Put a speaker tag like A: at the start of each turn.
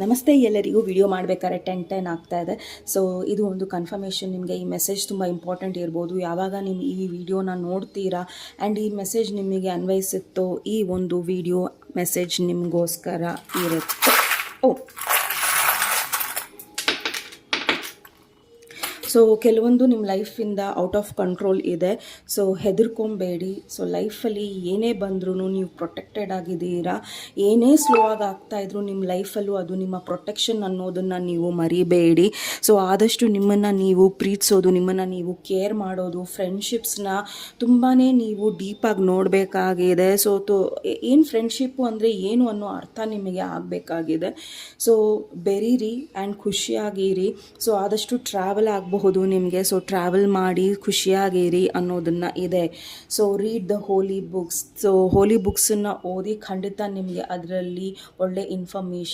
A: ನಮಸ್ತೆ ಎಲ್ಲರಿಗೂ. ವಿಡಿಯೋ ಮಾಡಬೇಕಾದ್ರೆ 10 ಆಗ್ತಾ ಇದೆ. ಸೊ ಇದು ಒಂದು ಕನ್ಫರ್ಮೇಷನ್. ನಿಮಗೆ ಈ ಮೆಸೇಜ್ ತುಂಬ ಇಂಪಾರ್ಟೆಂಟ್ ಇರ್ಬೋದು. ಯಾವಾಗ ನೀವು ಈ ವಿಡಿಯೋನ ನೋಡ್ತೀರಾ ಆ್ಯಂಡ್ ಈ ಮೆಸೇಜ್ ನಿಮಗೆ ಅನ್ವಯಿಸುತ್ತೋ ಈ ಒಂದು ವಿಡಿಯೋ ಮೆಸೇಜ್ ನಿಮಗೋಸ್ಕರ ಇರುತ್ತೆ. ಸೊ ಕೆಲವೊಂದು ನಿಮ್ಮ ಲೈಫಿಂದ ಔಟ್ ಆಫ್ ಕಂಟ್ರೋಲ್ ಇದೆ. ಸೊ ಹೆದರ್ಕೊಬೇಡಿ. ಸೊ ಲೈಫಲ್ಲಿ ಏನೇ ಬಂದ್ರೂ ನೀವು ಪ್ರೊಟೆಕ್ಟೆಡ್ ಆಗಿದ್ದೀರಾ. ಏನೇ ಸ್ಲೋ ಆಗಿ ಆಗ್ತಾಯಿದ್ರು ನಿಮ್ಮ ಲೈಫಲ್ಲೂ ಅದು ನಿಮ್ಮ ಪ್ರೊಟೆಕ್ಷನ್ ಅನ್ನೋದನ್ನು ನೀವು ಮರಿಬೇಡಿ. ಸೊ ಆದಷ್ಟು ನಿಮ್ಮನ್ನು ನೀವು ಪ್ರೀತಿಸೋದು, ನಿಮ್ಮನ್ನು ನೀವು ಕೇರ್ ಮಾಡೋದು, ಫ್ರೆಂಡ್ಶಿಪ್ಸ್ನ ತುಂಬಾ ನೀವು ಡೀಪಾಗಿ ನೋಡಬೇಕಾಗಿದೆ. ಸೊ ಏನು ಫ್ರೆಂಡ್ಶಿಪ್ಪು ಅಂದರೆ ಏನು ಅನ್ನೋ ಅರ್ಥ ನಿಮಗೆ ಆಗಬೇಕಾಗಿದೆ. ಸೊ ಬೆರೀರಿ ಆ್ಯಂಡ್ ಖುಷಿಯಾಗಿರಿ. ಸೊ ಆದಷ್ಟು ಟ್ರಾವೆಲ್ ಆಗಬಹುದು ನಿಮಗೆ. ಸೊ ಟ್ರಾವೆಲ್ ಮಾಡಿ ಖುಷಿಯಾಗಿರಿ ಅನ್ನೋದನ್ನು ಇದೆ. So read the holy books. So holy ಬುಕ್ಸನ್ನು ಓದಿ ಖಂಡಿತ ನಿಮಗೆ ಅದರಲ್ಲಿ ಒಳ್ಳೆ ಇನ್ಫಾರ್ಮೇಷನ್